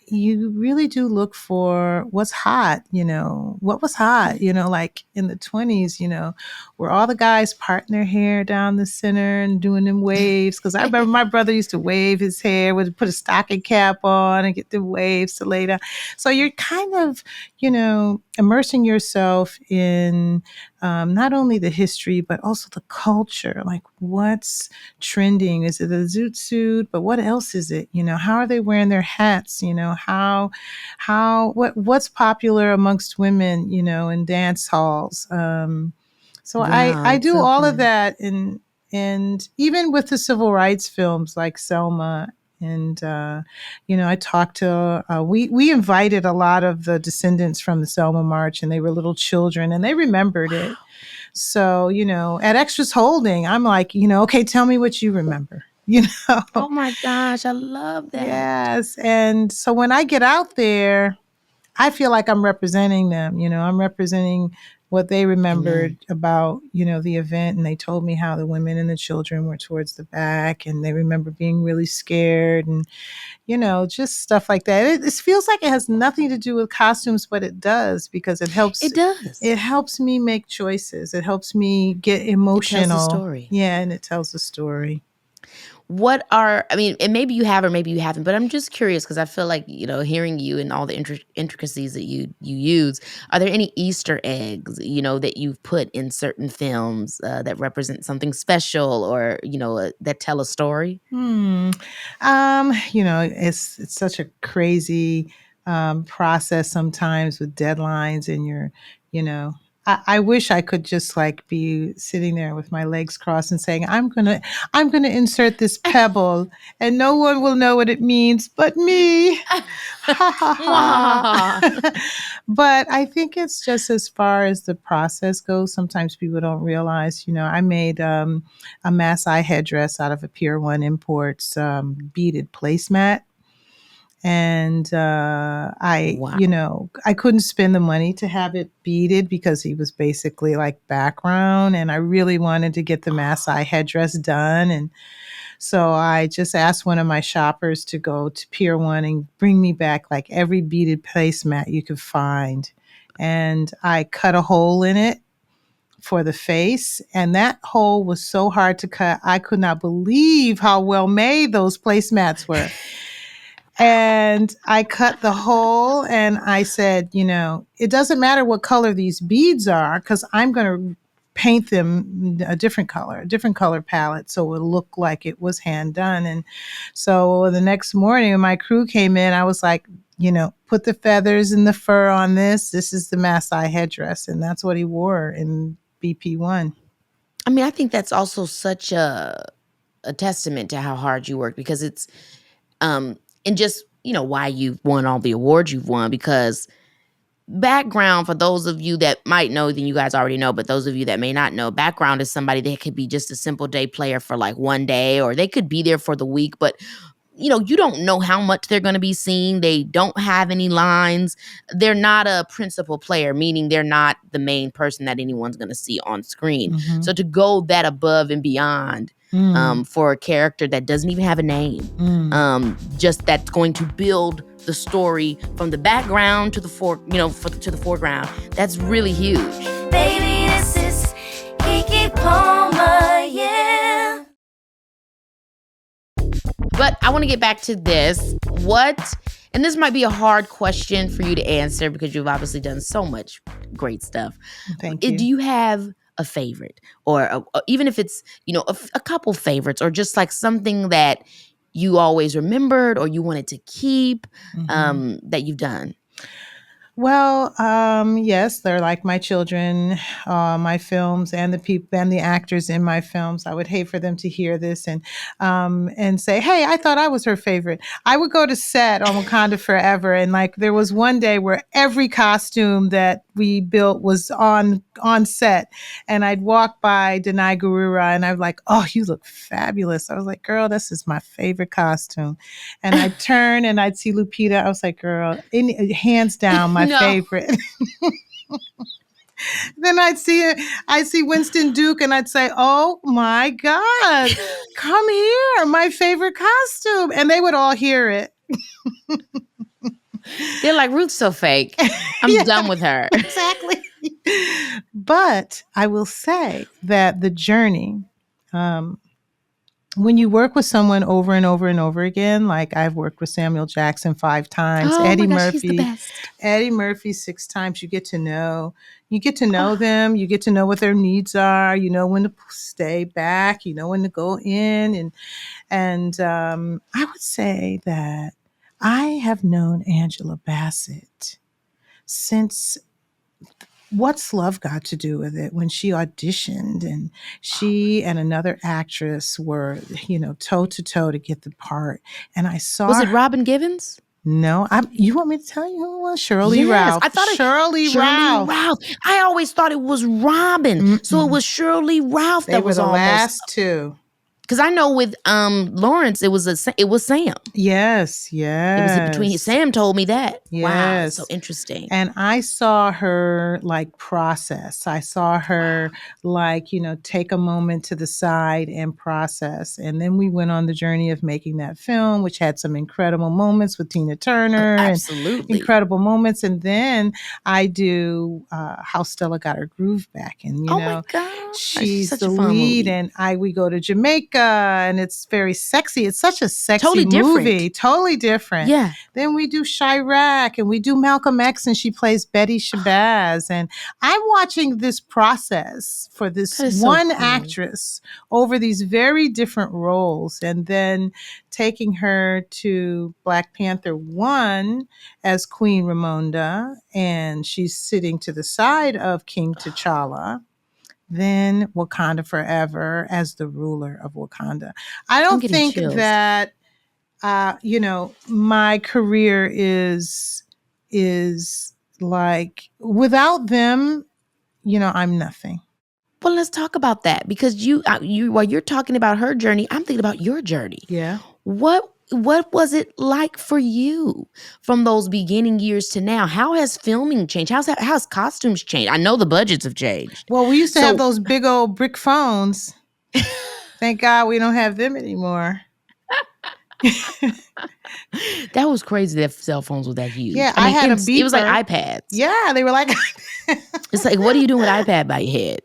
S4: you really do look for what's hot, what was hot, like in the 20s, where all the guys parting their hair down the center and doing them waves. Because I remember my brother used to wave his hair, would put a stocking cap on and get the waves to lay down. So you're kind of, immersing yourself in not only the history, but also the culture. Like what's trending? Is it a zoot suit? But what else is it? How are they wearing their hats? What's popular amongst women, in dance halls. So
S1: Wow,
S4: I
S1: that's
S4: do
S1: so
S4: all of
S1: fun.
S4: that, and even with the civil rights films like Selma. And I talked to we invited a lot of the descendants from the Selma March, and they were little children, and they remembered it.
S1: Wow.
S4: So at Extras Holding, I'm like, okay, tell me what you remember.
S1: Oh my gosh, I love that.
S4: Yes. And so when I get out there, I feel like I'm representing them. I'm representing what they remembered
S1: Amen.
S4: about, the event. And they told me how the women and the children were towards the back, and they remember being really scared, and, just stuff like that. It feels like it has nothing to do with costumes, but it does, because
S1: It does.
S4: it helps me make choices. It helps me get
S1: It tells the
S4: emotional.
S1: story.
S4: Yeah. And it tells a story.
S1: I mean, and maybe you have or maybe you haven't, but I'm just curious because I feel like, hearing you and all the intricacies that you use, are there any Easter eggs, that you've put in certain films that represent something special or, that tell a story?
S4: Hmm. It's such a crazy process sometimes with deadlines, and you know, I wish I could just like be sitting there with my legs crossed and saying, I'm gonna insert this pebble, and no one will know what it means but me. Ha ha
S1: Mwah.
S4: ha. But I think it's just as far as the process goes. Sometimes people don't realize, I made a Maasai headdress out of a Pier 1 Imports beaded placemat. And
S1: Wow.
S4: I couldn't spend the money to have it beaded because he was basically like background. And I really wanted to get the Maasai headdress done. And so I just asked one of my shoppers to go to Pier 1 and bring me back like every beaded placemat you could find. And I cut a hole in it for the face. And that hole was so hard to cut. I could not believe how well made those placemats were. And I cut the hole and I said, it doesn't matter what color these beads are because I'm going to paint them a different color palette so it'll look like it was hand done. And so the next morning when my crew came in, I was like, put the feathers and the fur on this. This is the Maasai headdress. And that's what he wore in BP1.
S1: I mean, I think that's also such a testament to how hard you work because it's and just, why you've won all the awards you've won because background for those of you that might know, then you guys already know, but those of you that may not know, background is somebody that could be just a simple day player for like one day, or they could be there for the week, but you don't know how much they're going to be seen. They don't have any lines. They're not a principal player, meaning they're not the main person that anyone's going to see on screen.
S4: Mm-hmm.
S1: So to go that above and beyond for a character that doesn't even have a name, just that's going to build the story from the background to the to the foreground. That's really huge.
S5: Baby, this is Keke Palmer, yeah.
S1: But I want to get back to this. And this might be a hard question for you to answer because you've obviously done so much great stuff.
S4: Thank you.
S1: Do you have a favorite or even if it's, a couple favorites or just like something that you always remembered or you wanted to keep that you've done?
S4: Well, yes, they're like my children, my films, and the people and the actors in my films. I would hate for them to hear this and say, "Hey, I thought I was her favorite." I would go to set on Wakanda Forever, and like there was one day where every costume that we built was on set, and I'd walk by Denai Gurura, and I'd like, "Oh, you look fabulous." I was like, "Girl, this is my favorite costume," and I'd turn and I'd see Lupita. I was like, "Girl, hands down, my
S1: No.
S4: favorite." Then I'd see Winston Duke and I'd say, "Oh my God, come here, my favorite costume." And they would all hear it.
S1: They're like, Ruth's so fake. I'm
S4: Yeah,
S1: done with her.
S4: exactly. But I will say that the journey, um, when you work with someone over and over and over again, like I've worked with Samuel Jackson 5 times,
S1: Oh my gosh, he's the best.
S4: Eddie Murphy 6 times, you get to know
S1: Oh,
S4: them, you get to know what their needs are, you know when to stay back, you know when to go in, and I would say that I have known Angela Bassett since What's Love Got to Do with It when she auditioned and she and another actress were, toe to toe to get the part. And I
S1: was
S4: saw
S1: it Robin Givens?
S4: No, you want me to tell you who it was? Shirley
S1: Yes,
S4: Ralph.
S1: I thought
S4: Shirley
S1: Shirley
S4: Ralph.
S1: Ralph. I always thought it was Robin. So it
S4: Mm-mm.
S1: was Shirley Ralph
S4: They
S1: that
S4: were
S1: was
S4: the
S1: almost,
S4: last two.
S1: because I know with Lawrence it was Sam.
S4: Yes,
S1: It was between
S4: yes,
S1: Sam told me that. Wow, that's so
S4: yes.
S1: interesting.
S4: And I saw her like process. I saw her like, take a moment to the side and process. And then we went on the journey of making that film, which had some incredible moments with Tina Turner and
S1: Absolutely.
S4: incredible moments. And then I do How Stella Got Her Groove Back. And,
S1: Oh my gosh,
S4: she's
S1: such
S4: the
S1: a fun
S4: lead.
S1: movie.
S4: And we go to Jamaica and it's very sexy. It's such a sexy
S1: Totally different.
S4: movie. Totally different.
S1: Yeah.
S4: Then we do Chirac and we do Malcolm X and she plays Betty Shabazz. And I'm watching this process for this
S1: That is so
S4: one
S1: cool.
S4: actress over these very different roles and then taking her to Black Panther 1 as Queen Ramonda and she's sitting to the side of King T'Challa. Then Wakanda Forever as the ruler of Wakanda. I
S1: I'm
S4: don't
S1: getting
S4: think
S1: chills.
S4: that my career is like without them, I'm nothing.
S1: Well, let's talk about that because you while you're talking about her journey, I'm thinking about your journey.
S4: Yeah.
S1: What was it like for you from those beginning years to now? How has filming changed? How's costumes changed? I know the budgets have changed.
S4: Well, we used to
S1: So-
S4: have those big old brick phones. Thank God we don't have them anymore.
S1: That was crazy that cell phones were that huge.
S4: Yeah, I had a
S1: it was like
S4: beeper.
S1: iPads.
S4: Yeah, they were like
S1: It's like, what are you doing with iPad by your head?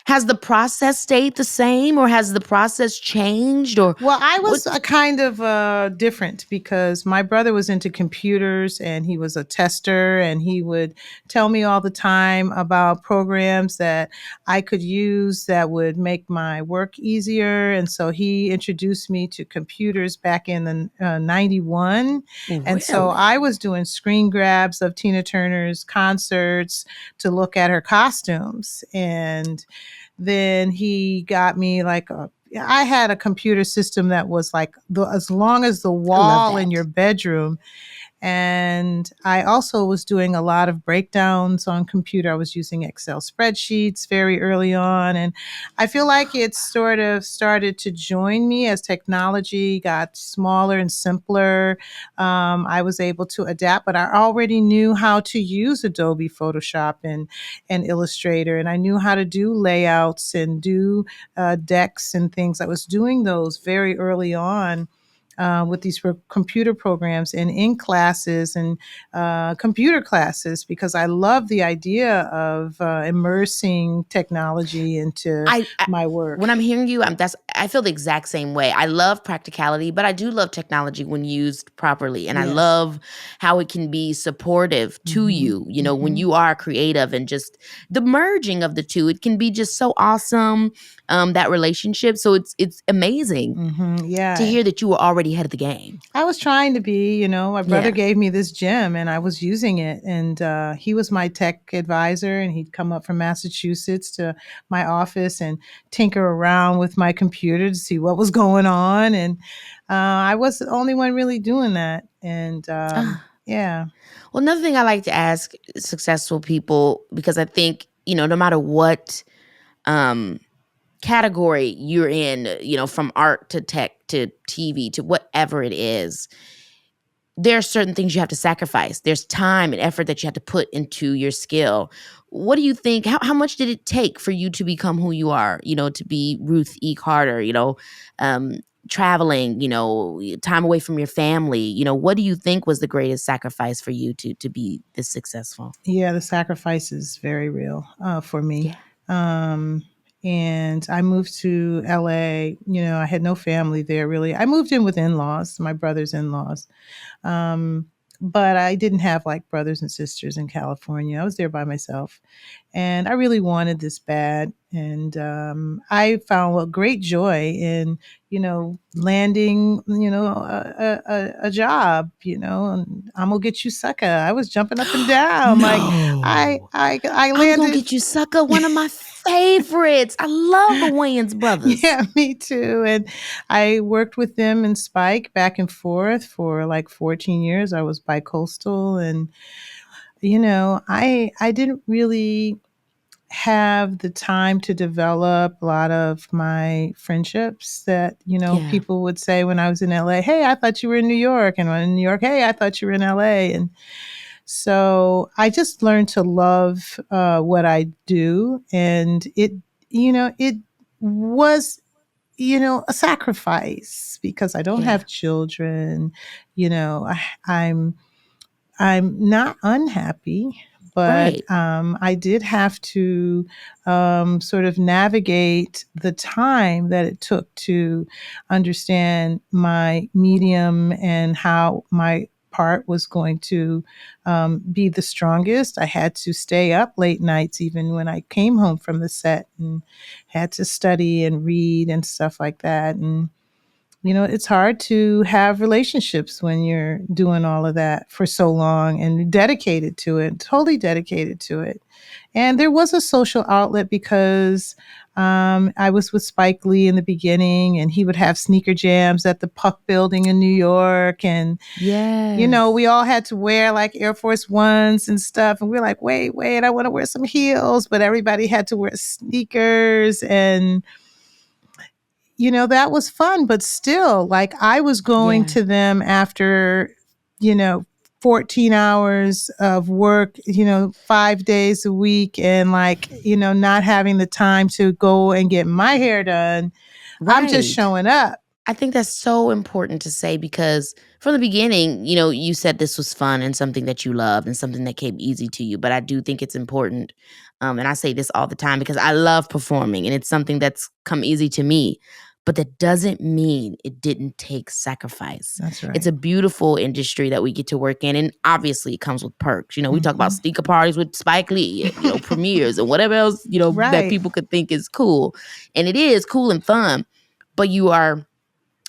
S1: Has the process stayed the same or has the process changed? Or
S4: Well, I was a kind of different because my brother was into computers and he was a tester and he would tell me all the time about programs that I could use that would make my work easier. And so he introduced me to computers back in the 91. And so
S1: Really?
S4: I was doing screen grabs of Tina Turner's concerts to look at her costumes. And then he got me like I had a computer system that was like as long as the wall in
S1: that.
S4: your bedroom. And I also was doing a lot of breakdowns on computer. I was using Excel spreadsheets very early on. And I feel like it sort of started to join me as technology got smaller and simpler. I was able to adapt, but I already knew how to use Adobe Photoshop and Illustrator. And I knew how to do layouts and do decks and things. I was doing those very early on with these computer programs and in classes and computer classes because I love the idea of immersing technology into my work.
S1: When I'm hearing you, I feel the exact same way. I love practicality, but I do love technology when used properly. And I
S4: Yes.
S1: love how it can be supportive to you, when you are creative and just the merging of the two. It can be just so awesome, that relationship. So it's amazing
S4: Yeah.
S1: to hear that you were already ahead of the game.
S4: I was trying to be, my brother
S1: Yeah.
S4: gave me this gym and I was using it. And he was my tech advisor and he'd come up from Massachusetts to my office and tinker around with my computer to see what was going on. And I was the only one really doing that. And yeah.
S1: Well, another thing I like to ask successful people, because I think, no matter what category you're in, from art to tech to TV to whatever it is, there are certain things you have to sacrifice. There's time and effort that you have to put into your skill. What do you think? How much did it take for you to become who you are, to be Ruth E. Carter, traveling, time away from your family, what do you think was the greatest sacrifice for you to be this successful?
S4: Yeah, the sacrifice is very real for me.
S1: Yeah.
S4: Um, and I moved to LA. I had no family there really. I moved in with in-laws, my brother's in-laws. Um, but I didn't have like brothers and sisters in California. I was there by myself. And I really wanted this bad. And I found great joy in, landing, a job, and I'm gonna get you sucker. I was jumping up and down. Like
S1: No.
S4: I
S1: I'm gonna
S4: landed.
S1: get you, sucker. One of my favorites. I love the Wayans brothers.
S4: Yeah, me too. And I worked with them in Spike back and forth for like 14 years. I was bi-coastal, and I didn't really have the time to develop a lot of my friendships that,
S1: Yeah.
S4: people would say when I was in LA, hey, I thought you were in New York. And when in New York, hey, I thought you were in LA. And so I just learned to love what I do. And it was, a sacrifice because I don't
S1: Yeah.
S4: have children. I'm not unhappy, but
S1: Right.
S4: I did have to sort of navigate the time that it took to understand my medium and how my part was going to be the strongest. I had to stay up late nights, even when I came home from the set, and had to study and read and stuff like that. And it's hard to have relationships when you're doing all of that for so long and dedicated to it, totally dedicated to it. And there was a social outlet because I was with Spike Lee in the beginning, and he would have sneaker jams at the Puck Building in New York. And,
S1: Yes.
S4: we all had to wear like Air Force Ones and stuff. And we we're like, wait, I want to wear some heels. But everybody had to wear sneakers. And that was fun, but still, like I was going
S1: Yeah.
S4: to them after, you know, 14 hours of work, 5 days a week, and like, not having the time to go and get my hair done. I'm just
S1: Right.
S4: showing up.
S1: I think that's so important to say because from the beginning, you said this was fun and something that you loved and something that came easy to you. But I do think it's important. And I say this all the time because I love performing and it's something that's come easy to me. But that doesn't mean it didn't take sacrifice.
S4: That's right.
S1: It's a beautiful industry that we get to work in. And obviously it comes with perks. We talk about sneaker parties with Spike Lee, premieres and whatever else, that
S4: Right.
S1: people could think is cool. And it is cool and fun. But you are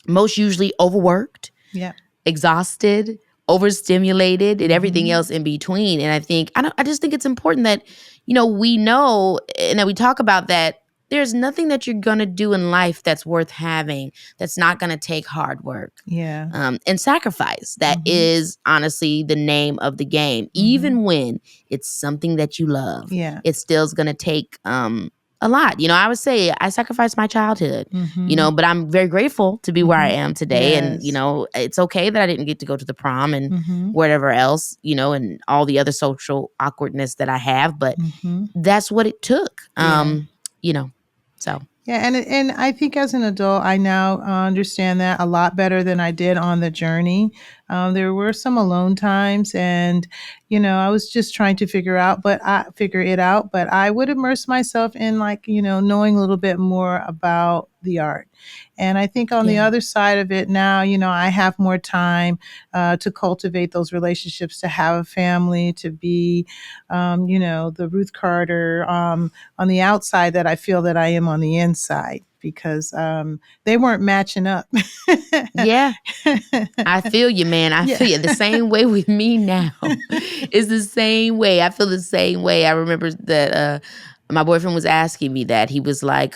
S1: most usually overworked,
S4: Yeah.
S1: exhausted, overstimulated, and everything else in between. And I just think it's important that, we know and that we talk about that there's nothing that you're going to do in life that's worth having that's not going to take hard work.
S4: Yeah.
S1: And sacrifice. That is honestly the name of the game. Even when it's something that you love,
S4: Yeah.
S1: it still's going to take a lot. I would say I sacrificed my childhood, but I'm very grateful to be where I am today.
S4: Yes.
S1: And, it's okay that I didn't get to go to the prom and whatever else, and all the other social awkwardness that I have. But that's what it took, so.
S4: Yeah, and I think as an adult, I now understand that a lot better than I did on the journey. There were some alone times, and I was just trying to figure it out. But I would immerse myself in knowing a little bit more about the art. And I think on the other side of it now, I have more time to cultivate those relationships, to have a family, to be, the Ruth Carter on the outside that I feel that I am on the inside, because they weren't matching up.
S1: Yeah. I feel you, man. I feel you. The same way with me now. It's the same way. I feel the same way. I remember that my boyfriend was asking me that. He was like,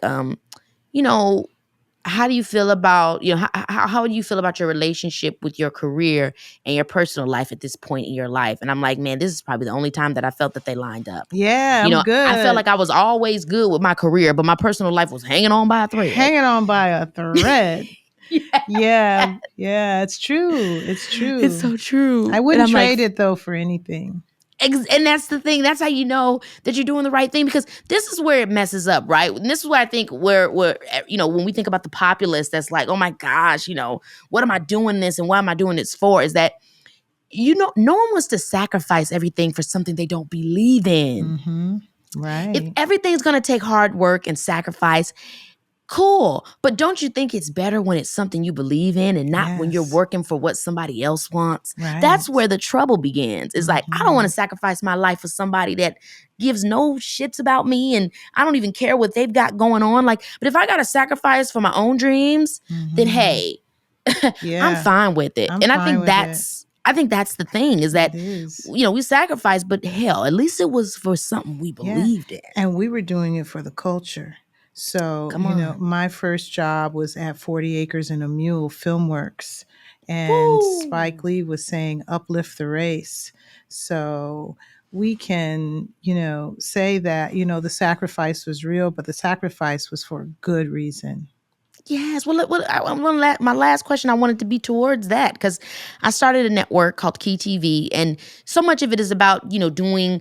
S1: how do you feel about, how do you feel about your relationship with your career and your personal life at this point in your life? And I'm like, man, this is probably the only time that I felt that they lined up.
S4: Yeah, I'm good.
S1: I felt like I was always good with my career, but my personal life was hanging on by a thread.
S4: Yeah, it's true. It's true.
S1: It's so true.
S4: I wouldn't trade it though for anything.
S1: And that's the thing. That's how you know that you're doing the right thing, because this is where it messes up, right? And this is where I think where when we think about the populace, that's like, oh my gosh, what am I doing this and why am I doing this for? Is that no one wants to sacrifice everything for something they don't believe in.
S4: Mm-hmm.
S1: If
S4: Right.
S1: everything's going to take hard work and sacrifice, cool. But don't you think it's better when it's something you believe in and not when you're
S4: Yes.
S1: working for what somebody else wants? That's
S4: Right.
S1: where the trouble begins. It's like, I don't want to sacrifice my life for somebody that gives no shits about me, and I don't even care what they've got going on. Like, but if I got to sacrifice for my own dreams, then
S4: Mm-hmm.
S1: hey, I'm
S4: Yeah,
S1: fine with it.
S4: I'm
S1: And
S4: fine with it.
S1: I think that's the thing, is that
S4: It is.
S1: we sacrifice, but hell, at least it was for something we
S4: Yeah.
S1: believed in.
S4: And we were doing it for the culture. So,
S1: Come on.
S4: my first job was at 40 Acres and a Mule Filmworks. And Spike
S1: Woo!
S4: Lee was saying, uplift the race. So we can, say that, the sacrifice was real, but the sacrifice was for a good reason.
S1: Yes. Well, my last question, I wanted to be towards that, because I started a network called Key TV, and so much of it is about doing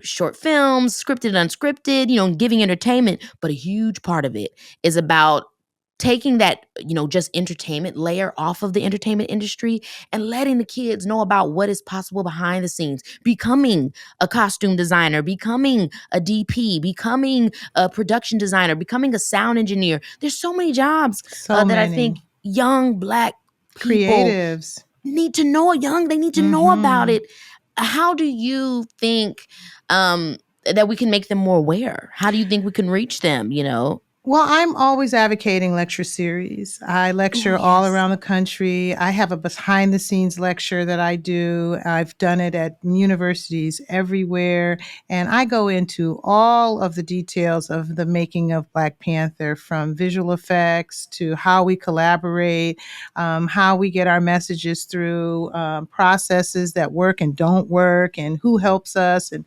S1: short films, scripted, unscripted, giving entertainment. But a huge part of it is about taking that just entertainment layer off of the entertainment industry and letting the kids know about what is possible behind the scenes, becoming a costume designer, becoming a DP, becoming a production designer, becoming a sound engineer. There's so many jobs
S4: So
S1: that I think
S4: many
S1: young Black people
S4: creatives.
S1: need to know. They need to know about
S4: Mm-hmm.
S1: it. How do you think that we can make them more aware? How do you think we can reach them?
S4: Well, I'm always advocating lecture series. I
S1: Oh
S4: lecture all
S1: yes.
S4: around the country. I have a behind the scenes lecture that I do. I've done it at universities everywhere. And I go into all of the details of the making of Black Panther, from visual effects to how we collaborate, how we get our messages through, processes that work and don't work, and who helps us, and,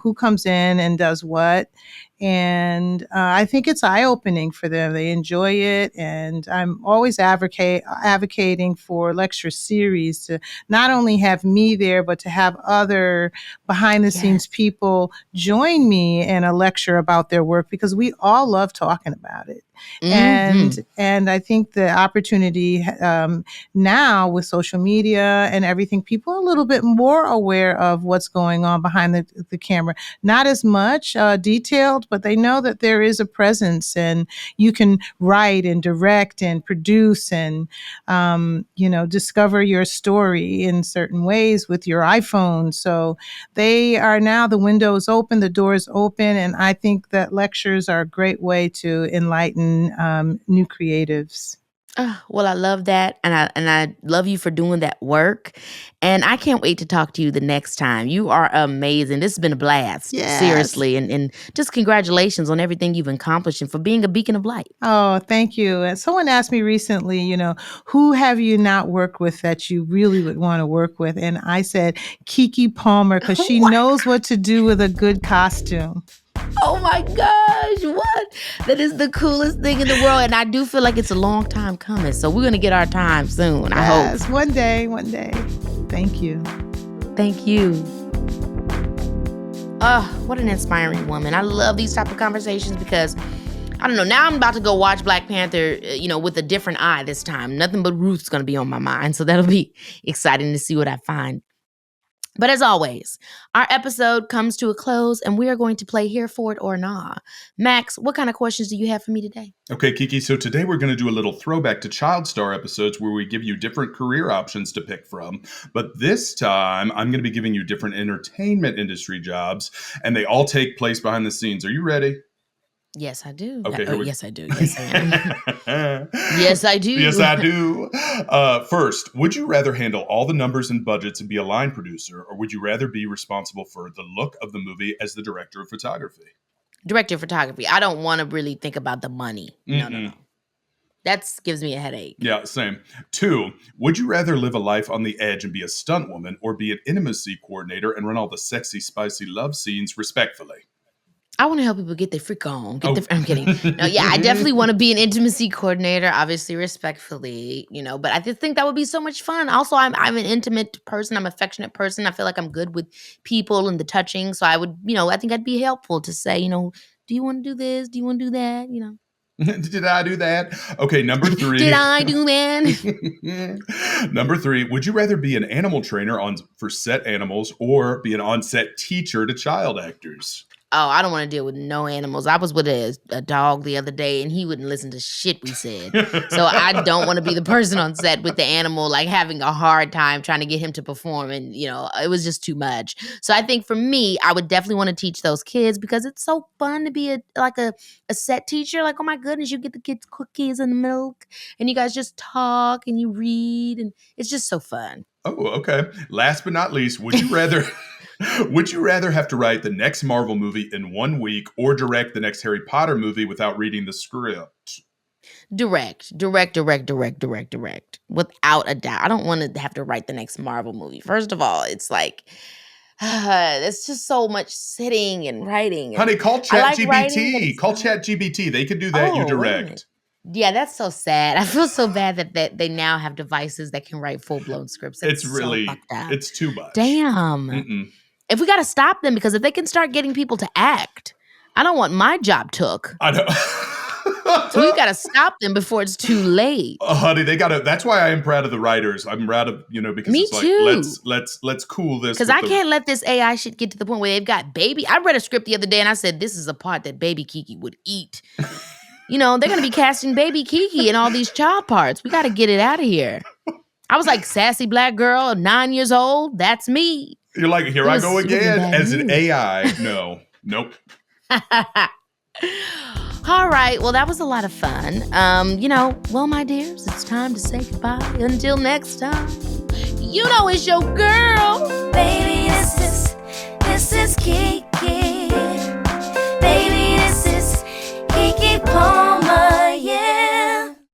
S4: who comes in and does what. And I think it's eye opening for them. They enjoy it, and I'm always advocating for lecture series to not only have me there, but to have other behind the scenes
S1: Yes.
S4: people join me in a lecture about their work, because we all love talking about it.
S1: Hmm.
S4: And I think the opportunity, now with social media and everything, people are a little bit more aware of what's going on behind the camera. Not as much detailed, but they know that there is a presence, and you can write and direct and produce and, discover your story in certain ways with your iPhone. So they are now, the windows open, the doors open, and I think that lectures are a great way to enlighten new creatives.
S1: Well, I love that, and I love you for doing that work, and I can't wait to talk to you the next time. You are amazing. This has been a blast,
S4: Yes.
S1: seriously, and just congratulations on everything you've accomplished and for being a beacon of light.
S4: Oh, thank you. And someone asked me recently, who have you not worked with that you really would want to work with? And I said Keke Palmer, because she knows what to do with a good costume.
S1: Oh my gosh, what? That is the coolest thing in the world, and I do feel like it's a long time coming. So we're gonna get our time soon. I hope.
S4: Yes, one day, one day. Thank you.
S1: Thank you. Oh, what an inspiring woman. I love these type of conversations, because I don't know, now I'm about to go watch Black Panther, with a different eye this time. Nothing but Ruth's going to be on my mind. So that'll be exciting to see what I find. But as always, our episode comes to a close, and we are going to play Here For It or Nah. Max, what kind of questions do you have for me today?
S2: Okay, Kiki, so today we're going to do a little throwback to Child Star episodes where we give you different career options to pick from. But this time, I'm going to be giving you different entertainment industry jobs, and they all take place behind the scenes. Are you ready?
S1: Yes, I do.
S2: Okay, here we
S1: Yes, I do. Yes, I am.
S2: yes,
S1: Yes, I do.
S2: I do. First, would you rather handle all the numbers and budgets and be a line producer, or would you rather be responsible for the look of the movie as the director of photography?
S1: Director of photography. I don't want to really think about the money. No, no,
S2: Mm-mm.
S1: no. That gives me a headache.
S2: Yeah, same. Two, would you rather live a life on the edge and be a stunt woman, or be an intimacy coordinator and run all the sexy, spicy love scenes respectfully?
S1: I want to help people get their freak on. I'm kidding. No, yeah, I definitely want to be an intimacy coordinator, obviously respectfully, but I just think that would be so much fun. Also, I'm an intimate person. I'm an affectionate person. I feel like I'm good with people and the touching. So I would, I think I'd be helpful to say, do you want to do this? Do you want to do that?
S2: Did I do that? Okay, number 3.
S1: Did I do that?
S2: Number 3, would you rather be an animal trainer for set animals or be an on-set teacher to child actors?
S1: Oh, I don't want to deal with no animals. I was with a dog the other day, and he wouldn't listen to shit we said. So I don't want to be the person on set with the animal, like having a hard time trying to get him to perform. And, it was just too much. So I think for me, I would definitely want to teach those kids because it's so fun to be a set teacher. Like, oh my goodness, you get the kids cookies and milk, and you guys just talk and you read, and it's just so fun.
S2: Oh, okay. Last but not least, would you rather... Would you rather have to write the next Marvel movie in 1 week or direct the next Harry Potter movie without reading the script?
S1: Direct. Without a doubt. I don't want to have to write the next Marvel movie. First of all, it's like, there's just so much sitting and writing.
S2: Honey, call ChatGPT. Call ChatGPT. They could do that. You direct.
S1: Yeah, that's so sad. I feel so bad that they now have devices that can write full-blown scripts.
S2: It's really,
S1: so fucked up.
S2: It's too much.
S1: Damn.
S2: Mm-mm.
S1: If we got to stop them, because if they can start getting people to act, I don't want my job took.
S2: I know.
S1: So we got to stop them before it's too late.
S2: Honey, they got to. That's why I am proud of the writers. I'm proud of, because
S1: Me
S2: it's
S1: too.
S2: like, let's cool this.
S1: Because I can't let this AI shit get to the point where they've got baby. I read a script the other day and I said, this is a part that baby Keke would eat. They're going to be casting baby Keke in all these child parts. We got to get it out of here. I was like, sassy black girl, 9 years old. That's me.
S2: You're like, here I go again as an AI. No, nope.
S1: All right. Well, that was a lot of fun. Well, my dears, it's time to say goodbye. Until next time, it's your girl.
S5: Baby, this is Keke.